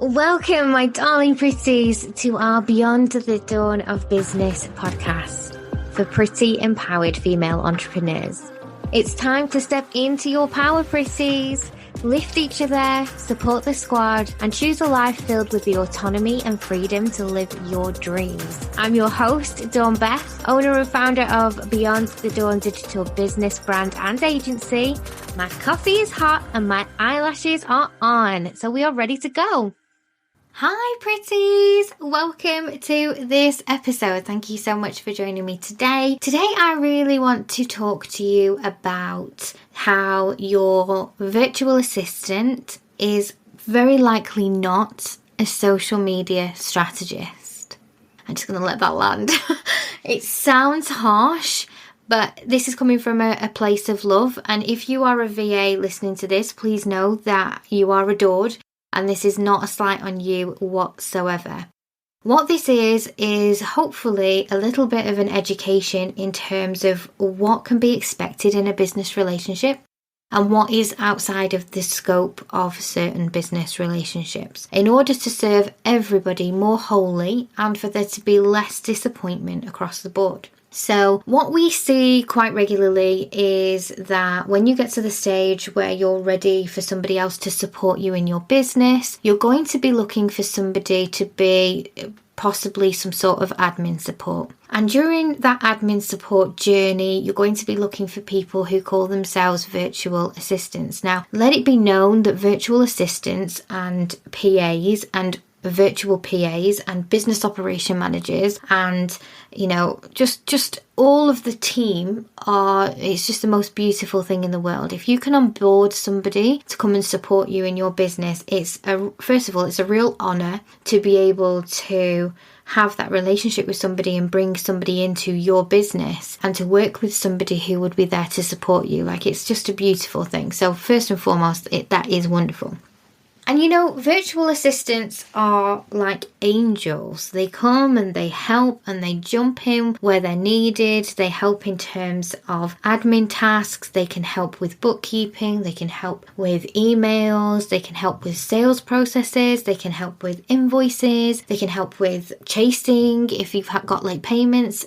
Welcome, my darling pretties, to our Beyond the Dawn of Business podcast for pretty, empowered female entrepreneurs. It's time to step into your power, pretties. Lift each other, support the squad, and choose a life filled with the autonomy and freedom to live your dreams. I'm your host, Dawn Beth, owner and founder of Beyond the Dawn digital business brand and agency. My coffee is hot and my eyelashes are on, so we are ready to go. Hi pretties, welcome to this episode. Thank you so much for joining me today. Today I really want to talk to you about how your virtual assistant is very likely not a social media strategist. I'm just going to let that land. It sounds harsh, but this is coming from a place of love. And if you are a VA listening to this, please know that you are adored. And this is not a slight on you whatsoever. What this is hopefully a little bit of an education in terms of what can be expected in a business relationship and what is outside of the scope of certain business relationships, in order to serve everybody more wholly and for there to be less disappointment across the board. So what we see quite regularly is that when you get to the stage where you're ready for somebody else to support you in your business, you're going to be looking for somebody to be possibly some sort of admin support. And during that admin support journey, you're going to be looking for people who call themselves virtual assistants. Now, let it be known that virtual assistants and PAs and virtual PAs and business operation managers and just all of the team it's just the most beautiful thing in the world. If you can onboard somebody to come and support you in your business, first of all it's a real honor to be able to have that relationship with somebody and bring somebody into your business and to work with somebody who would be there to support you. It's just a beautiful thing. So first and foremost, that is wonderful. And virtual assistants are like angels. They come and they help and they jump in where they're needed. They help in terms of admin tasks. They can help with bookkeeping. They can help with emails. They can help with sales processes. They can help with invoices. They can help with chasing if you've got late payments.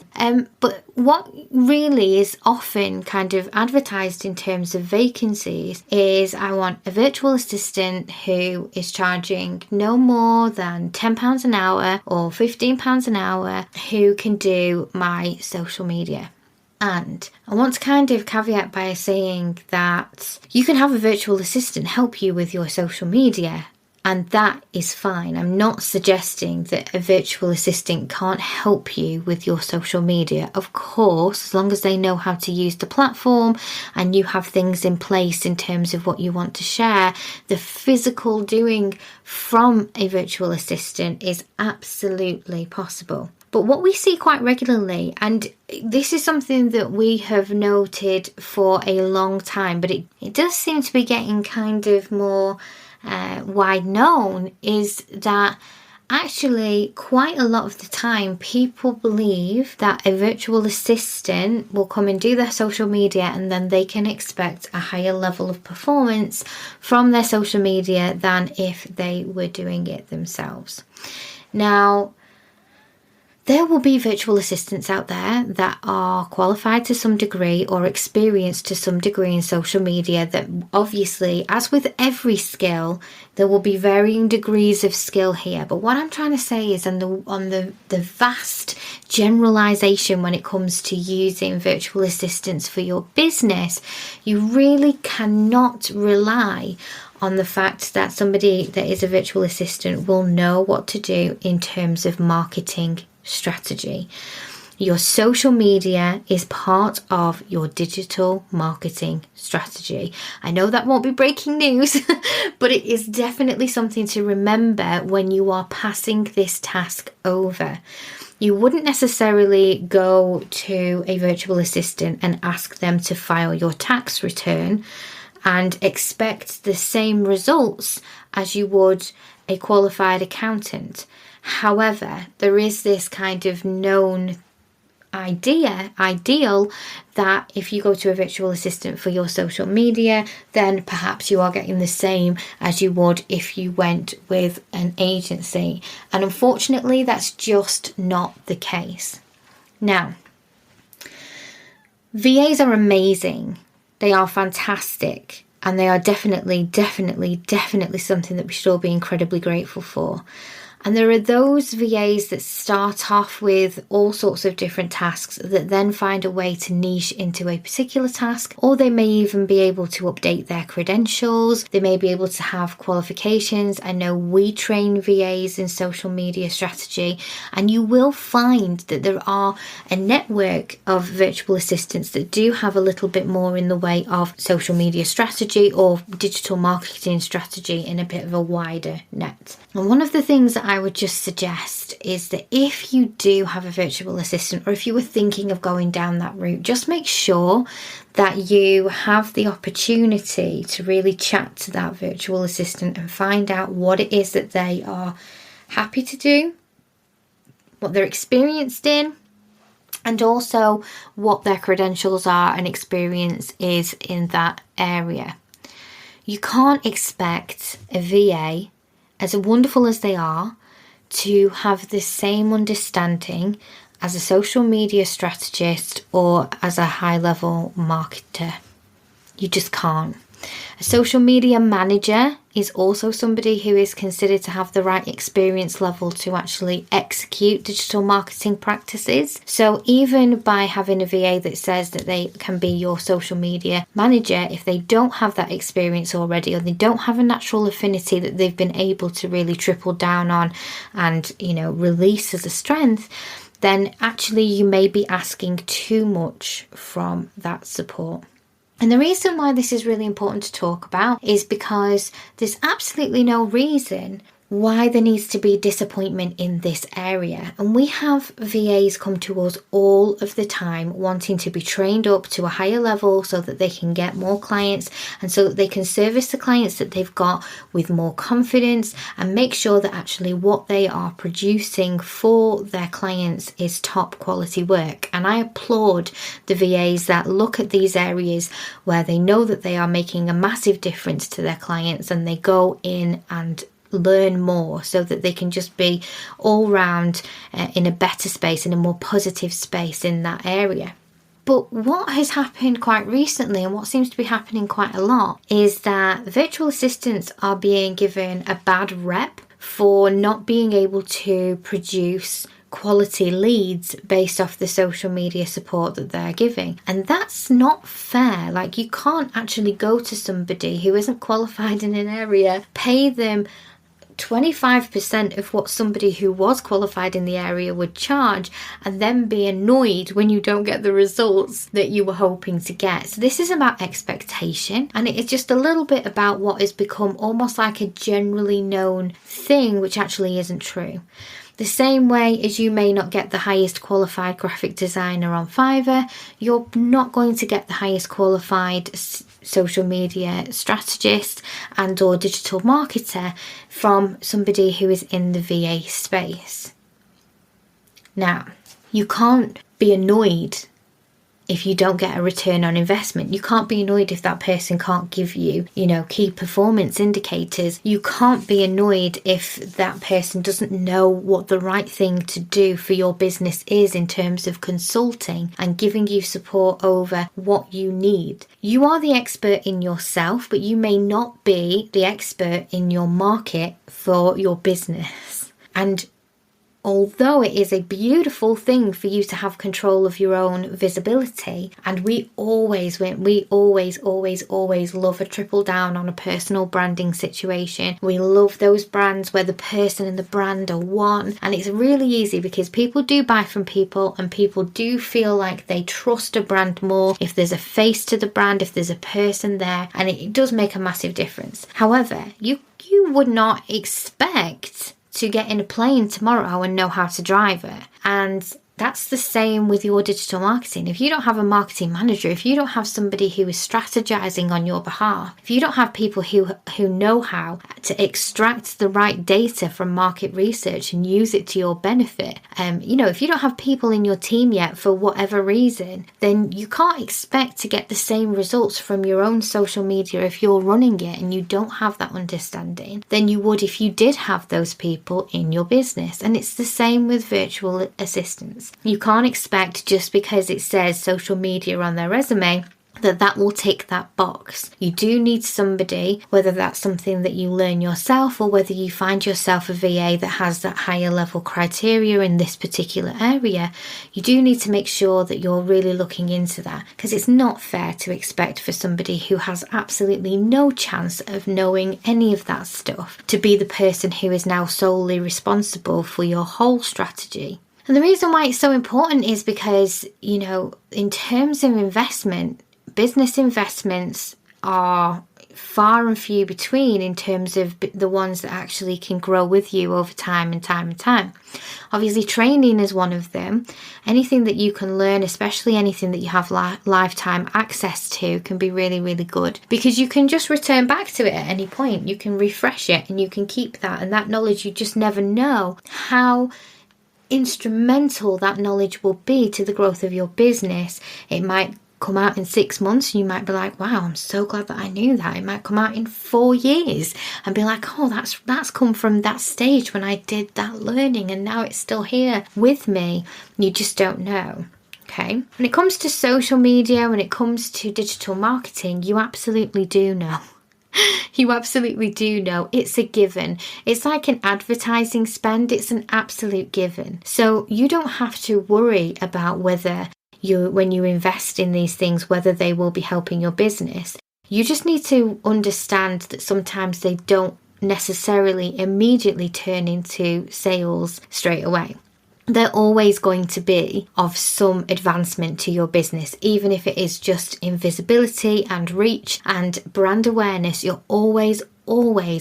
But what really is often kind of advertised in terms of vacancies is I want a virtual assistant who is charging no more than £10 an hour or £15 an hour who can do my social media. And I want to kind of caveat by saying that you can have a virtual assistant help you with your social media, and that is fine. I'm not suggesting that a virtual assistant can't help you with your social media. Of course, as long as they know how to use the platform and you have things in place in terms of what you want to share, the physical doing from a virtual assistant is absolutely possible. But what we see quite regularly, and this is something that we have noted for a long time, but it does seem to be getting kind of more wide known, is that actually quite a lot of the time people believe that a virtual assistant will come and do their social media and then they can expect a higher level of performance from their social media than if they were doing it themselves. Now, there will be virtual assistants out there that are qualified to some degree or experienced to some degree in social media that obviously, as with every skill, there will be varying degrees of skill here. But what I'm trying to say is on the vast generalization when it comes to using virtual assistants for your business, you really cannot rely on the fact that somebody that is a virtual assistant will know what to do in terms of marketing strategy. Your social media is part of your digital marketing strategy. I know that won't be breaking news, but it is definitely something to remember when you are passing this task over. You wouldn't necessarily go to a virtual assistant and ask them to file your tax return and expect the same results as you would a qualified accountant. However, there is this kind of known ideal that if you go to a virtual assistant for your social media, then perhaps you are getting the same as you would if you went with an agency. And unfortunately, that's just not the case. Now, VAs are amazing. They are fantastic. And they are definitely something that we should all be incredibly grateful for. And there are those VAs that start off with all sorts of different tasks that then find a way to niche into a particular task, or they may even be able to update their credentials. They may be able to have qualifications. I know we train VAs in social media strategy, and you will find that there are a network of virtual assistants that do have a little bit more in the way of social media strategy or digital marketing strategy in a bit of a wider net. And one of the things that I would just suggest is that if you do have a virtual assistant, or if you were thinking of going down that route, just make sure that you have the opportunity to really chat to that virtual assistant and find out what it is that they are happy to do, what they're experienced in, and also what their credentials are and experience is in that area. You can't expect a VA, as wonderful as they are, to have the same understanding as a social media strategist or as a high-level marketer. You just can't. A social media manager is also somebody who is considered to have the right experience level to actually execute digital marketing practices. So even by having a VA that says that they can be your social media manager, if they don't have that experience already, or they don't have a natural affinity that they've been able to really triple down on and, release as a strength, then actually you may be asking too much from that support. And the reason why this is really important to talk about is because there's absolutely no reason why there needs to be disappointment in this area. And we have VAs come to us all of the time wanting to be trained up to a higher level so that they can get more clients and so that they can service the clients that they've got with more confidence and make sure that actually what they are producing for their clients is top quality work. And I applaud the VAs that look at these areas where they know that they are making a massive difference to their clients and they go in and learn more so that they can just be all round in a better space, in a more positive space in that area. But what has happened quite recently, and what seems to be happening quite a lot, is that virtual assistants are being given a bad rep for not being able to produce quality leads based off the social media support that they're giving. And that's not fair. Like, you can't actually go to somebody who isn't qualified in an area, pay them 25% of what somebody who was qualified in the area would charge, and then be annoyed when you don't get the results that you were hoping to get. So this is about expectation, and it is just a little bit about what has become almost like a generally known thing, which actually isn't true. The same way as you may not get the highest qualified graphic designer on Fiverr, you're not going to get the highest qualified social media strategist and or digital marketer from somebody who is in the VA space. Now, you can't be annoyed if you don't get a return on investment. You can't be annoyed if that person can't give you, key performance indicators. You can't be annoyed if that person doesn't know what the right thing to do for your business is in terms of consulting and giving you support over what you need. You are the expert in yourself, but you may not be the expert in your market for your business. And although it is a beautiful thing for you to have control of your own visibility, and we always love a triple down on a personal branding situation. We love those brands where the person and the brand are one, and it's really easy because people do buy from people and people do feel like they trust a brand more if there's a face to the brand, if there's a person there, and it does make a massive difference. However, you would not expect to get in a plane tomorrow and know how to drive it. And That's the same with your digital marketing. If you don't have a marketing manager, if you don't have somebody who is strategizing on your behalf, if you don't have people who know how to extract the right data from market research and use it to your benefit, if you don't have people in your team yet for whatever reason, then you can't expect to get the same results from your own social media if you're running it and you don't have that understanding than you would if you did have those people in your business. And it's the same with virtual assistants. You can't expect just because it says social media on their resume that will tick that box. You do need somebody, whether that's something that you learn yourself or whether you find yourself a VA that has that higher level criteria in this particular area, you do need to make sure that you're really looking into that, because it's not fair to expect for somebody who has absolutely no chance of knowing any of that stuff to be the person who is now solely responsible for your whole strategy. And the reason why it's so important is because, in terms of investment, business investments are far and few between in terms of the ones that actually can grow with you over time and time and time. Obviously, training is one of them. Anything that you can learn, especially anything that you have lifetime access to, can be really, really good, because you can just return back to it at any point. You can refresh it and you can keep that. And that knowledge, you just never know how instrumental that knowledge will be to the growth of your business. It might come out in 6 months and you might be like, wow, I'm so glad that I knew that. It might come out in 4 years and be like, oh, that's come from that stage when I did that learning and now it's still here with me. You just don't know. Okay. When it comes to social media, when it comes to digital marketing, you absolutely do know. You absolutely do know. It's a given. It's like an advertising spend. It's an absolute given. So you don't have to worry about whether when you invest in these things, whether they will be helping your business. You just need to understand that sometimes they don't necessarily immediately turn into sales straight away. They're always going to be of some advancement to your business, even if it is just in visibility and reach and brand awareness. You're always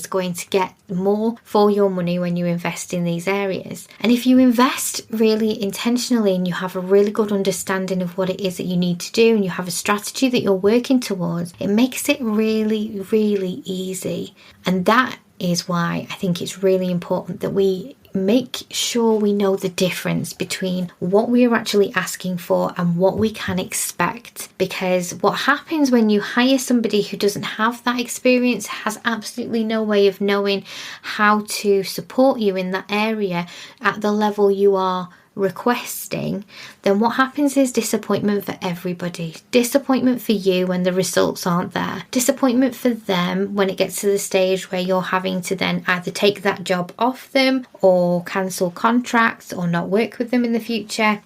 going to get more for your money when you invest in these areas. And if you invest really intentionally and you have a really good understanding of what it is that you need to do and you have a strategy that you're working towards, it makes it really, really easy. And that is why I think it's really important that we make sure we know the difference between what we are actually asking for and what we can expect. Because what happens when you hire somebody who doesn't have that experience, has absolutely no way of knowing how to support you in that area at the level you are requesting, then what happens is disappointment for everybody. Disappointment for you when the results aren't there. Disappointment for them when it gets to the stage where you're having to then either take that job off them or cancel contracts or not work with them in the future.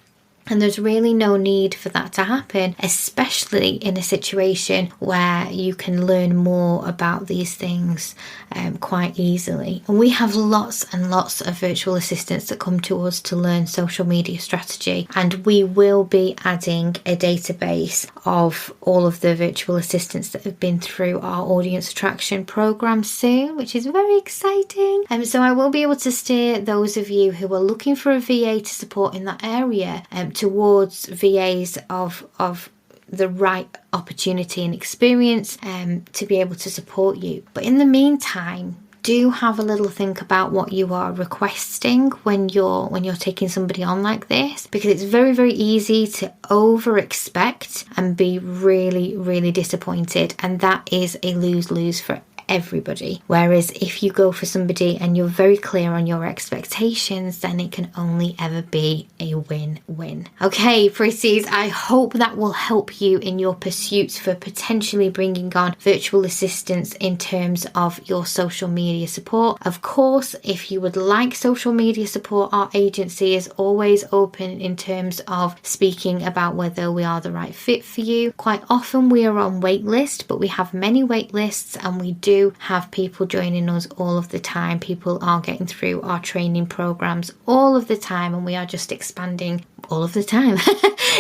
And there's really no need for that to happen, especially in a situation where you can learn more about these things quite easily. And we have lots and lots of virtual assistants that come to us to learn social media strategy. And we will be adding a database of all of the virtual assistants that have been through our audience attraction program soon, which is very exciting. So I will be able to steer those of you who are looking for a VA to support in that area towards VAs of the right opportunity and experience to be able to support you. But in the meantime, do have a little think about what you are requesting when you're taking somebody on like this, because it's very, very easy to over expect and be really, really disappointed, and that is a lose-lose for everybody. Whereas if you go for somebody and you're very clear on your expectations, then it can only ever be a win-win. Okay, pretties, I hope that will help you in your pursuits for potentially bringing on virtual assistants in terms of your social media support. Of course, if you would like social media support, our agency is always open in terms of speaking about whether we are the right fit for you. Quite often we are on wait list, but we have many wait lists and we do do have people joining us all of the time. People are getting through our training programs all of the time, and we are just expanding all of the time.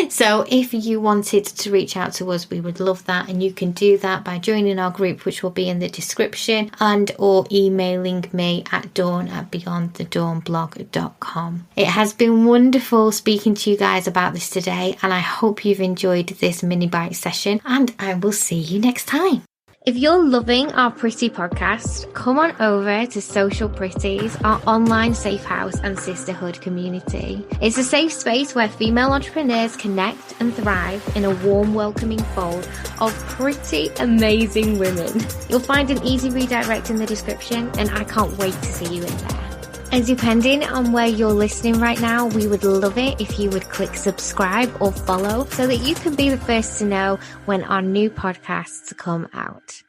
So if you wanted to reach out to us, we would love that, and you can do that by joining our group, which will be in the description, and or emailing me at dawn@beyondthedawnblog.com. It has been wonderful speaking to you guys about this today, and I hope you've enjoyed this mini bite session, and I will see you next time. If you're loving our Pretty podcast, come on over to Social Pretties, our online safe house and sisterhood community. It's a safe space where female entrepreneurs connect and thrive in a warm, welcoming fold of pretty amazing women. You'll find an easy redirect in the description, and I can't wait to see you in there. And depending on where you're listening right now, we would love it if you would click subscribe or follow so that you can be the first to know when our new podcasts come out.